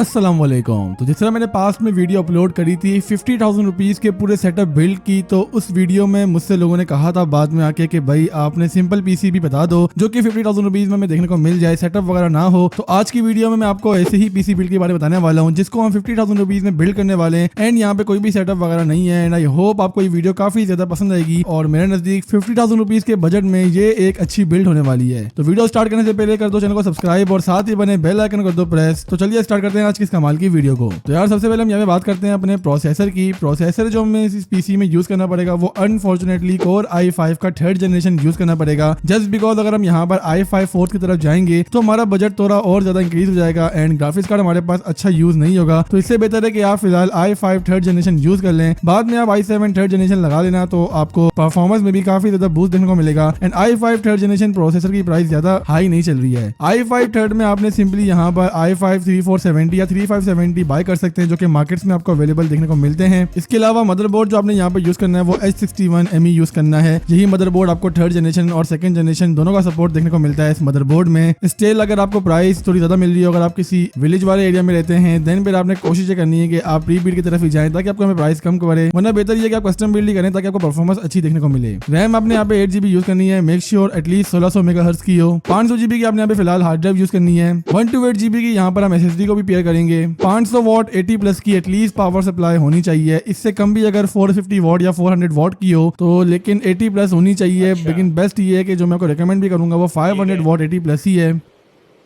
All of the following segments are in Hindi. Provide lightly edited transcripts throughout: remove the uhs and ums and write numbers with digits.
अस्सलाम वालेकुम। तो जिस तरह मैंने पास्ट में वीडियो अपलोड करी थी 50,000 रुपीज़ के पूरे सेटअप बिल्ड की, तो उस वीडियो में मुझसे लोगों ने कहा था बाद में आके कि भाई आपने सिंपल पीसी भी बता दो जो कि 50,000 रुपीज़ में देखने को मिल जाए, सेटअप वगैरह ना हो। तो आज की वीडियो में मैं आपको ऐसे ही पीसी बिल्ड के बारे में बताने वाला हूँ जिसको हम 50,000 रुपीज़ में बिल्ड करने वाले हैं। एंड यहाँ पे कोई भी सेटअप वगैरह नहीं है। एंड आई होप आपको ये वीडियो काफी ज्यादा पसंद आएगी और मेरे नजदीक 50,000 रुपीज़ के बजट में ये एक अच्छी बिल्ड होने वाली है। तो वीडियो स्टार्ट करने से पहले कर दो चैनल को सब्सक्राइब और साथ ही बने बेल आइकन कर दो प्रेस। तो चलिए स्टार्ट करते हैं आज की इस कमाल की वीडियो को। तो यार सबसे पहले हम यहाँ पे बात करते हैं अपने प्रोसेसर की। प्रोसेसर जो हमें इस पीसी में यूज करना पड़ेगा वो अनफॉर्चुनेटली कोर i5 का 3rd जनरेशन यूज करना पड़ेगा। जस्ट बिकॉज अगर हम यहाँ पर i5 4th की तरफ जाएंगे तो हमारा बजट थोड़ा और ज्यादा इंक्रीज हो जाएगा एंड ग्राफिक्स कार्ड हमारे पास अच्छा यूज नहीं होगा। तो इससे बेहतर है कि आप फिलहाल i5 3rd जनरेशन यूज कर लें, बाद में आप i7 3rd जनरेशन लगा लेना तो आपको परफॉर्मेंस में भी काफी ज्यादा बूस्ट देखने को मिलेगा। And i5 3rd generation processor की प्राइस ज्यादा हाई नहीं चल रही है। i5 3rd में आपने सिंपली यहाँ पर i5 3470 या 3570 बाय कर सकते हैं जो कि मार्केट्स में आपको अवेलेबल देखने को मिलते हैं। इसके अलावा मदरबोर्ड जो आपने यहाँ पर यूज करना है वो H61ME यूज करना है। यही मदरबोर्ड आपको 3rd जनरेशन और 2nd जनरेशन दोनों का सपोर्ट देखने को मिलता है इस मदरबोर्ड में। स्टिल अगर आपको प्राइस थोड़ी ज्यादा मिल रही है, अगर आप किसी विलेज वाले एरिया में रहते हैं देन फिर आपने कोशिश ये करनी है कि आप प्री बिल्ड की तरफ ही जाएं ताकि आपको हमें प्राइस कम करे, वरना बेहतर ये है कि आप कस्टम बिल्ड ही करें ताकि आपको परफॉर्मेंस अच्छी देखने को मिले। रैम आपने यहाँ पे 8GB यूज करनी है, मेक श्योर एटलीस्ट 1600 मेगाहर्ट्ज की हो। 500GB की आपने यहाँ पे फिलहाल हार्ड ड्राइव यूज करनी है। 128GB की यहाँ पर हम SSD को भी पेयर करेंगे। 500 वॉट 80+ की एटलीस्ट पावर सप्लाई होनी चाहिए। इससे कम भी अगर 450 वॉट या 400 वॉट की हो तो लेकिन 80+ होनी चाहिए। लेकिन बेस्ट ये है कि जो मैं आपको रिकमेंड भी करूंगा वो 500 वॉट 80+ ही है।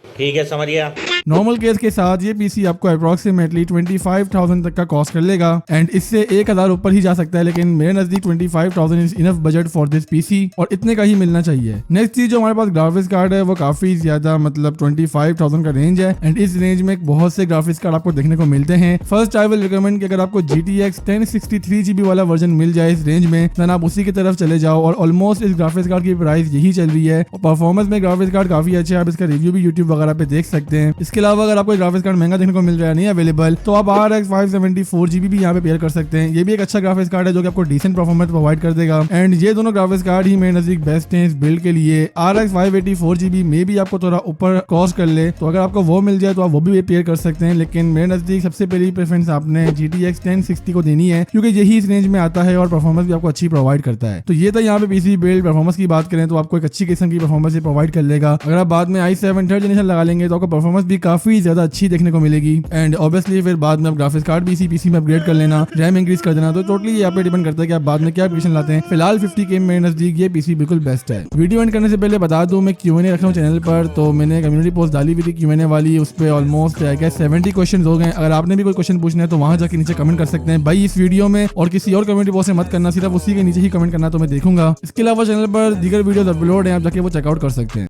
ठीक है, समझ गया। नॉर्मल केस के साथ ये पीसी आपको अप्रोक्सीमेटली 25,000 तक का कॉस्ट कर लेगा एंड इससे 1,000 ऊपर ही जा सकता है, लेकिन मेरे नजदीक 25,000 is enough budget for this PC और इतने का ही मिलना चाहिए। नेक्स्ट चीज जो हमारे पास ग्राफिक्स कार्ड है वो काफी ज्यादा मतलब 25,000 का रेंज है एंड इस रेंज में बहुत से ग्राफिक्स कार्ड आपको देखने को मिलते हैं। फर्स्ट आई विल रिकमेंड कि अगर आपको GTX 1063GB वाला वर्जन मिल जाए इस रेंज में देन आप उसी की तरफ चले जाओ और ऑलमोस्ट इस ग्राफिक्स कार्ड की प्राइस यही चल रही है और परफॉर्मेंस में ग्राफिक्स कार्ड काफी अच्छा है। आप इसका रिव्यू भी यूट्यूब वगैरह पे देख सकते हैं। इसके अलावा अगर आपको ग्राफिक्स कार्ड महंगा देखने को मिल रहा है नहीं अवेलेबल तो आप RX 574GB भी यहाँ पे पेयर कर सकते हैं। ये भी एक अच्छा ग्राफिक्स कार्ड है जो कि आपको डिसेंट परफॉर्मेंस प्रोवाइड कर देगा एंड ये दोनों ग्राफिक्स कार्ड ही मेरे नजदीक बेस्ट हैं इस बिल्ड के लिए। RX 584GB में भी आपको थोड़ा ऊपर कॉस्ट कर ले तो अगर आपको वो मिल जाए तो आप वो भी पेयर कर सकते हैं, लेकिन मेरे नजदीक सबसे पहली प्रेफरेंस आपने GTX 1060 को देनी है क्योंकि यही इस रेंज में आता है और परफॉर्मेंस भी आपको अच्छी प्रोवाइड करता है। तो ये तो यहाँ पे पीसी बिल्ड परफॉर्मेंस की बात करें तो आपको एक अच्छी किस्म की परफॉर्मेंस प्रोवाइड कर लेगा। अगर आप बाद में i7 3rd जनरेशन लगा लेंगे तो आपको परफॉर्मेंस भी काफी ज्यादा अच्छी देखने को मिलेगी एंड ऑब्वियसली फिर बाद में आप ग्राफिक्स कार्ड भी इसी पीसी में अपग्रेड कर लेना, रैम इंक्रीज कर देना। तो टोटली ये आप पे डिपेंड करता है कि आप बाद में क्या एप्लीकेशन लाते हैं। फिलहाल 50K मेरे नजदीक ये पीसी बिल्कुल बेस्ट है। वीडियो एंड करने से पहले बता दूं मैं Q&A रख रहा हूँ चैनल पर, तो मैंने कम्युनिटी पोस्ट डाली हुई थी Q&A वाली, उस पर ऑलमोस्ट 70 क्वेश्चन हो गए। अगर आपने भी कोई क्वेश्चन पूछना है तो वहां जाके नीचे कमेंट कर सकते हैं भाई इस वीडियो में, और किसी और कम्युनिटी पोस्ट में मत करना, सिर्फ उसी के नीचे ही कमेंट करना तो मैं देखूंगा। इसके अलावा चैनल पर दीगर वीडियो अपलोड है, आप जाके वो चेकआउट कर सकते हैं।